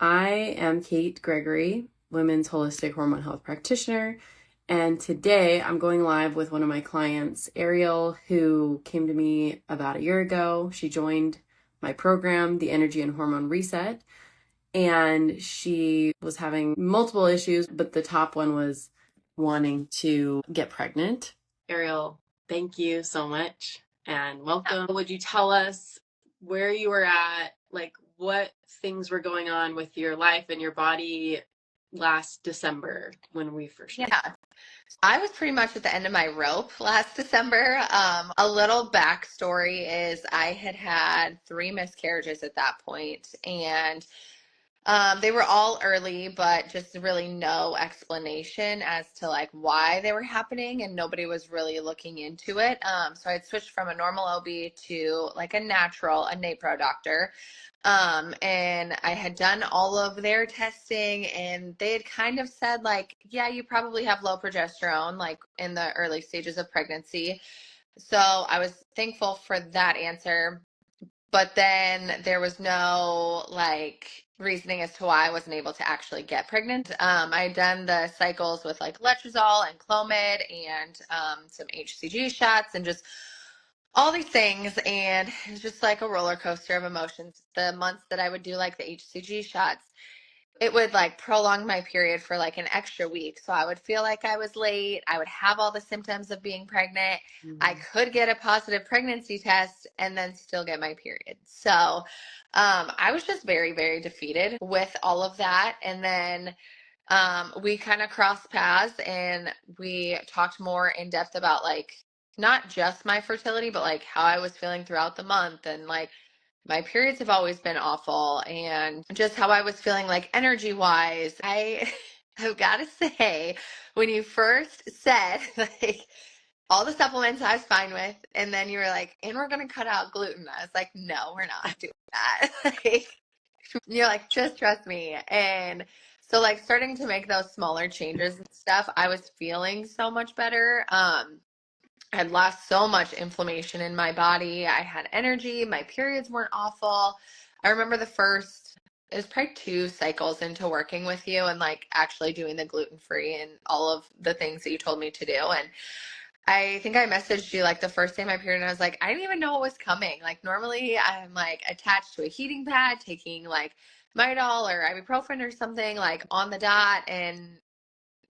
I am Kate Gregory, women's holistic hormone health practitioner, and today I'm going live with one of my clients, Arielle, who came to me about a year ago. She joined my program, the Energy and Hormone Reset, and she was having multiple issues, but the top one was wanting to get pregnant. Arielle, thank you so much and welcome. Would you tell us where you were at, like what things were going on with your life and your body last December when we first met? Yeah, I was pretty much at the end of my rope last December. A little backstory is I had had three miscarriages at that point, and they were all early, but just really no explanation as to like why they were happening, and nobody was really looking into it. So I had switched from a normal OB to like a natural, a NAPRO doctor. And I had done all of their testing, and they had kind of said like, yeah, you probably have low progesterone, like in the early stages of pregnancy. So I was thankful for that answer. But then there was no like reasoning as to why I wasn't able to actually get pregnant. I had done the cycles with like letrozole and Clomid and some HCG shots and just all these things, and it's just like a roller coaster of emotions. The months that I would do like the HCG shots, it would like prolong my period for like an extra week. So I would feel like I was late. I would have all the symptoms of being pregnant. I could get a positive pregnancy test and then still get my period. So I was just very, very defeated with all of that. And then we kind of crossed paths and we talked more in depth about like not just my fertility, but like how I was feeling throughout the month, and like my periods have always been awful, and just how I was feeling like energy wise. I've got to say, when you first said like all the supplements I was fine with, and then you were like, and we're going to cut out gluten, I was like, no, we're not doing that. Like, you're like, just trust me. And so like starting to make those smaller changes and stuff, I was feeling so much better. I had lost so much inflammation in my body. I had energy. My periods weren't awful. I remember it was probably two cycles into working with you and like actually doing the gluten free and all of the things that you told me to do. And I think I messaged you like the first day of my period, and I was like, I didn't even know what was coming. Like normally I'm like attached to a heating pad, taking like Midol or ibuprofen or something like on the dot, and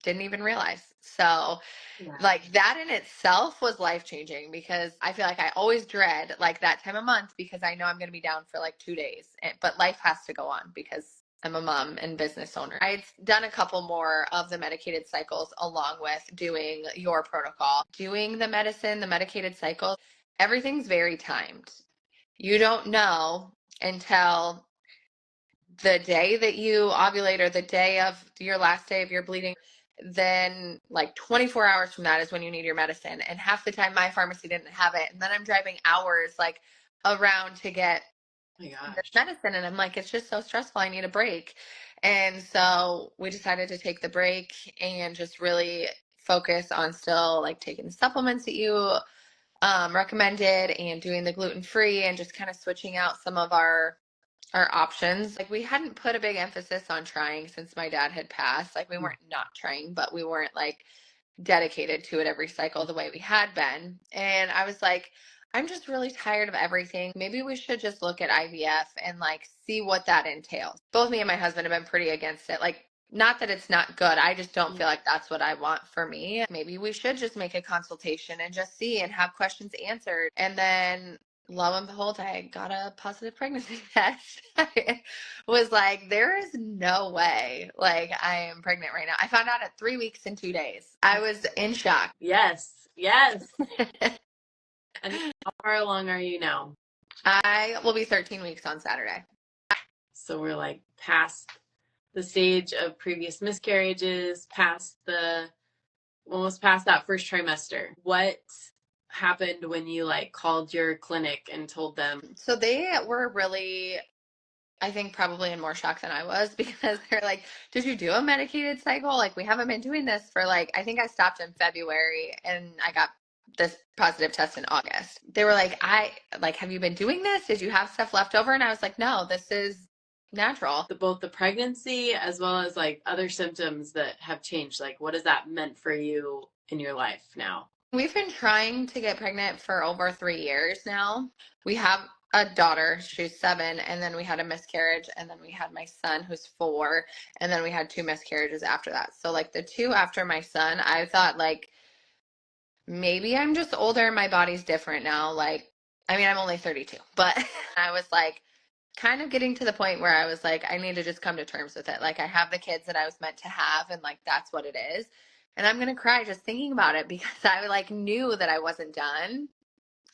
didn't even realize. So Yeah. like that in itself was life changing, because I feel like I always dread like that time of month because I know I'm going to be down for like 2 days, but life has to go on because I'm a mom and business owner. I'd done a couple more of the medicated cycles along with doing your protocol, doing the medicine, the medicated cycles. Everything's very timed. You don't know until the day that you ovulate or the day of your last day of your bleeding. Then like 24 hours from that is when you need your medicine, and half the time my pharmacy didn't have it, and then I'm driving hours like around to get this medicine, and I'm like, it's just so stressful, I need a break. And so we decided to take the break and just really focus on still like taking the supplements that you recommended and doing the gluten free and just kind of switching out some of our options. Like we hadn't put a big emphasis on trying since my dad had passed. Like we weren't not trying, but we weren't like dedicated to it every cycle the way we had been. And I was like, I'm just really tired of everything. Maybe we should just look at IVF and like see what that entails. Both me and my husband have been pretty against it. Like, not that it's not good. I just don't feel like that's what I want for me. Maybe we should just make a consultation and just see and have questions answered. And then lo and behold, I got a positive pregnancy test. I was like, there is no way like I am pregnant right now. I found out at 3 weeks and 2 days. I was in shock. Yes, yes. And how far along are you now? I will be 13 weeks on Saturday. So we're like past the stage of previous miscarriages, almost past that first trimester. What happened when you like called your clinic and told them? So they were really, I think, probably in more shock than I was, because they're like, did you do a medicated cycle? Like, we haven't been doing this for like, I think I stopped in February and I got this positive test in August. They were like, have you been doing this? Did you have stuff left over? And I was like, no, this is natural. Both the pregnancy as well as like other symptoms that have changed. Like, what has that meant for you in your life now? We've been trying to get pregnant for over 3 years now. We have a daughter, she's 7, and then we had a miscarriage, and then we had my son who's 4, and then we had 2 miscarriages after that. So like the two after my son, I thought like maybe I'm just older and my body's different now. Like, I mean, I'm only 32, but I was like kind of getting to the point where I was like, I need to just come to terms with it. Like, I have the kids that I was meant to have, and like that's what it is. And I'm gonna cry just thinking about it because I like knew that I wasn't done,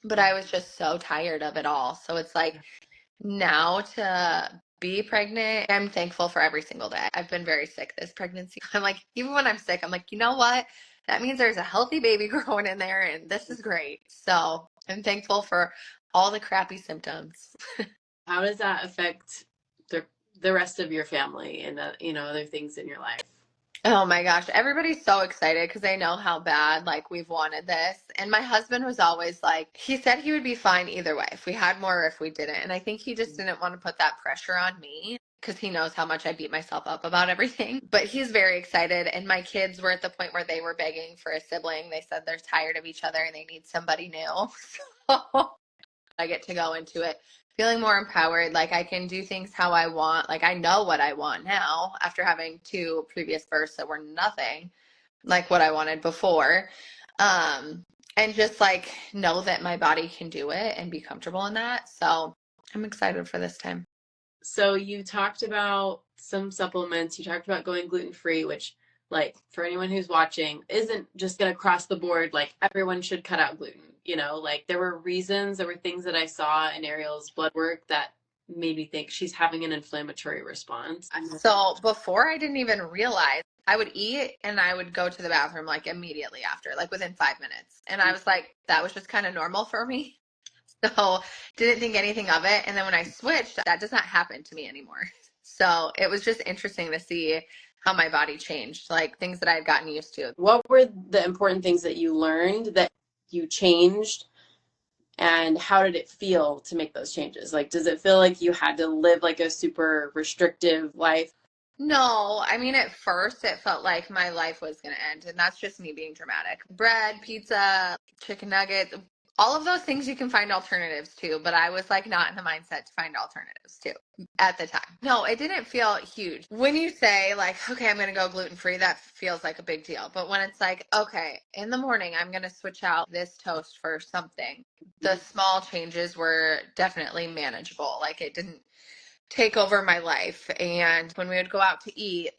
but I was just so tired of it all. So it's like now to be pregnant, I'm thankful for every single day. I've been very sick this pregnancy. I'm like, even when I'm sick, I'm like, you know what? That means there's a healthy baby growing in there, and this is great. So I'm thankful for all the crappy symptoms. How does that affect the the rest of your family and other things in your life? Oh my gosh, everybody's so excited because they know how bad like we've wanted this. And my husband was always like, he said he would be fine either way if we had more or if we didn't. And I think he just didn't want to put that pressure on me because he knows how much I beat myself up about everything. But he's very excited. And my kids were at the point where they were begging for a sibling. They said they're tired of each other and they need somebody new. So I get to go into it feeling more empowered. Like I can do things how I want. Like I know what I want now after having 2 previous births that were nothing like what I wanted before. Um, and just like know that my body can do it and be comfortable in that. So I'm excited for this time. So you talked about some supplements. You talked about going gluten free, which, like, for anyone who's watching, isn't just going to cross the board. Like, everyone should cut out gluten. Like there were reasons, there were things that I saw in Arielle's blood work that made me think she's having an inflammatory response. So before I didn't even realize I would eat and I would go to the bathroom like immediately after, like within 5 minutes. And I was like, that was just kind of normal for me. So didn't think anything of it. And then when I switched, that does not happen to me anymore. So it was just interesting to see how my body changed, like things that I had gotten used to. What were the important things that you learned that you changed, and how did it feel to make those changes? Like, does it feel like you had to live like a super restrictive life? No, I mean, at first it felt like my life was going to end, and that's just me being dramatic. Bread, pizza, chicken nuggets, all of those things you can find alternatives to, but I was like not in the mindset to find alternatives to at the time. No, it didn't feel huge. When you say like, okay, I'm going to go gluten free, that feels like a big deal. But when it's like, okay, in the morning, I'm going to switch out this toast for something, the small changes were definitely manageable. Like it didn't take over my life. And when we would go out to eat,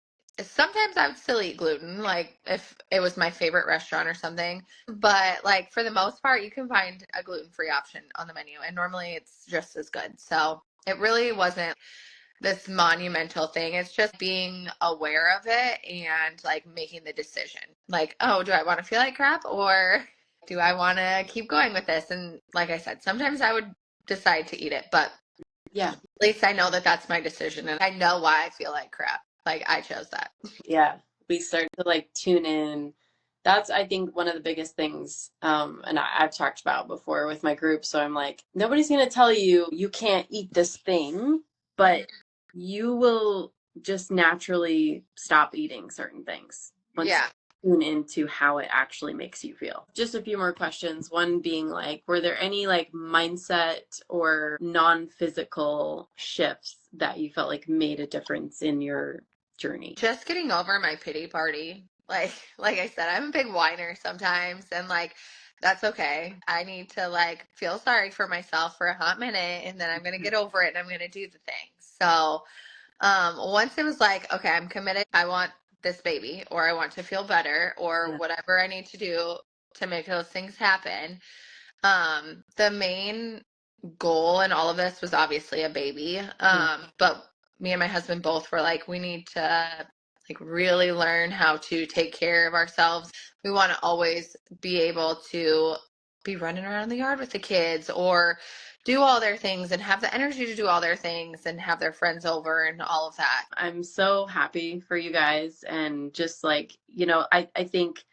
sometimes I would still eat gluten, like if it was my favorite restaurant or something. But like for the most part, you can find a gluten-free option on the menu, and normally it's just as good. So it really wasn't this monumental thing. It's just being aware of it and like making the decision. Like, oh, do I want to feel like crap or do I want to keep going with this? And like I said, sometimes I would decide to eat it, but Yeah. at least I know that that's my decision and I know why I feel like crap. Like I chose that. Yeah. We start to like tune in. That's, I think, one of the biggest things, and I've talked about before with my group. So I'm like, nobody's going to tell you you can't eat this thing, but you will just naturally stop eating certain things once Yeah. you tune into how it actually makes you feel. Just a few more questions. One being like, were there any like mindset or non-physical shifts that you felt like made a difference in your journey? Just getting over my pity party. Like I said, I'm a big whiner sometimes and like that's okay. I need to like feel sorry for myself for a hot minute and then I'm gonna get over it and I'm gonna do the thing. So once it was like, okay, I'm committed, I want this baby or I want to feel better or Yeah. whatever I need to do to make those things happen. The main goal in all of this was obviously a baby. But me and my husband both were like, we need to like really learn how to take care of ourselves. We want to always be able to be running around the yard with the kids or do all their things and have the energy to do all their things and have their friends over and all of that. I'm so happy for you guys. And just like, I think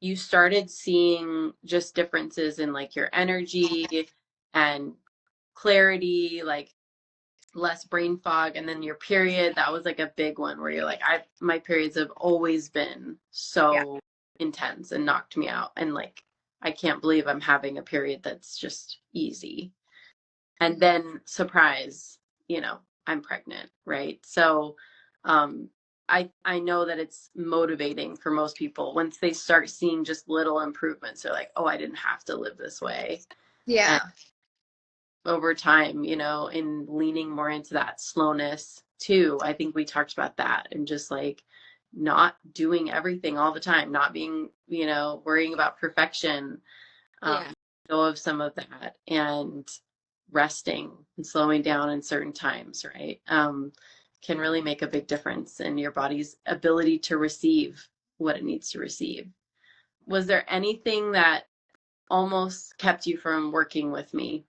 you started seeing just differences in like your energy and clarity. Like less brain fog, and then your period, that was like a big one where you're like, I my periods have always been Yeah. so intense and knocked me out, and like I can't believe I'm having a period that's just easy. And then surprise, I'm pregnant, right? So um I know that it's motivating for most people once they start seeing just little improvements. They're like, oh, I didn't have to live this way. And Yeah. over time, in leaning more into that slowness too, I think we talked about that, and just like not doing everything all the time, not being, worrying about perfection, Yeah. go of some of that, and resting and slowing down in certain times, right? Can really make a big difference in your body's ability to receive what it needs to receive. Was there anything that almost kept you from working with me?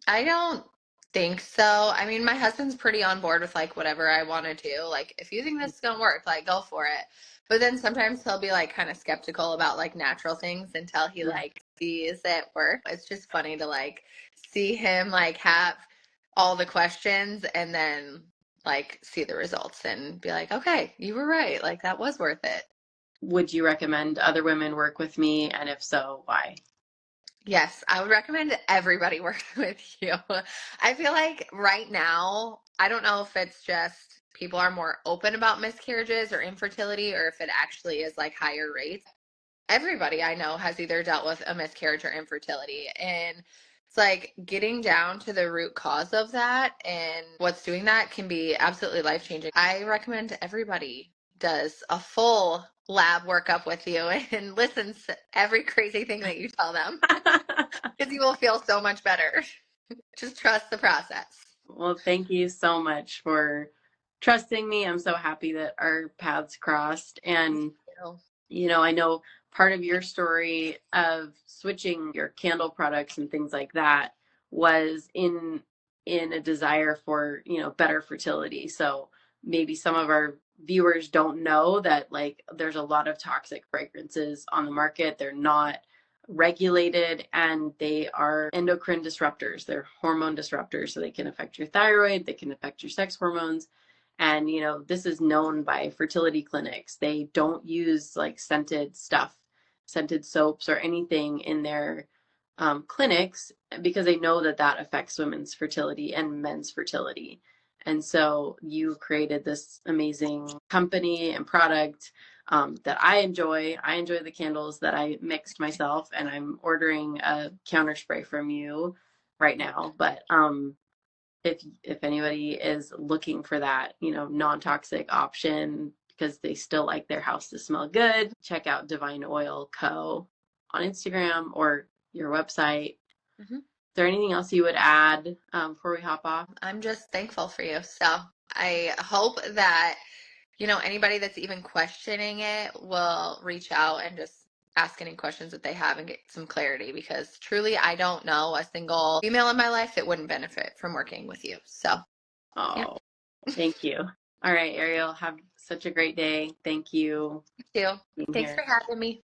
I don't think so. I mean, my husband's pretty on board with like whatever I want to do. Like, if you think this is gonna work, like go for it. But then sometimes he'll be like kind of skeptical about like natural things until he Mm. like sees it work. It's just funny to like see him like have all the questions and then like see the results and be like, okay, you were right. Like that was worth it. Would you recommend other women work with me? And if so, why? Yes, I would recommend everybody work with you. I feel like right now, I don't know if it's just people are more open about miscarriages or infertility, or if it actually is like higher rates. Everybody I know has either dealt with a miscarriage or infertility. And it's like getting down to the root cause of that and what's doing that can be absolutely life changing. I recommend everybody does a full lab workup with you and listens to every crazy thing that you tell them because you will feel so much better. Just trust the process. Well, thank you so much for trusting me. I'm so happy that our paths crossed. And You I know part of your story of switching your candle products and things like that was in a desire for, better fertility. So maybe some of our viewers don't know that like there's a lot of toxic fragrances on the market. They're not regulated, and they are endocrine disruptors. They're hormone disruptors, so they can affect your thyroid, they can affect your sex hormones. And, this is known by fertility clinics. They don't use like scented stuff, scented soaps, or anything in their clinics, because they know that that affects women's fertility and men's fertility. And so you created this amazing company and product that I enjoy. I enjoy the candles that I mixed myself, and I'm ordering a counter spray from you right now. But if anybody is looking for that, non-toxic option because they still like their house to smell good, check out Divine Oil Co. on Instagram or your website. hmm Is there anything else you would add before we hop off? I'm just thankful for you. So I hope that, anybody that's even questioning it will reach out and just ask any questions that they have and get some clarity because truly, I don't know a single female in my life that wouldn't benefit from working with you. So, yeah, Oh, thank you. All right, Ariel, have such a great day. Thank you you too. for being Thanks here. for having me.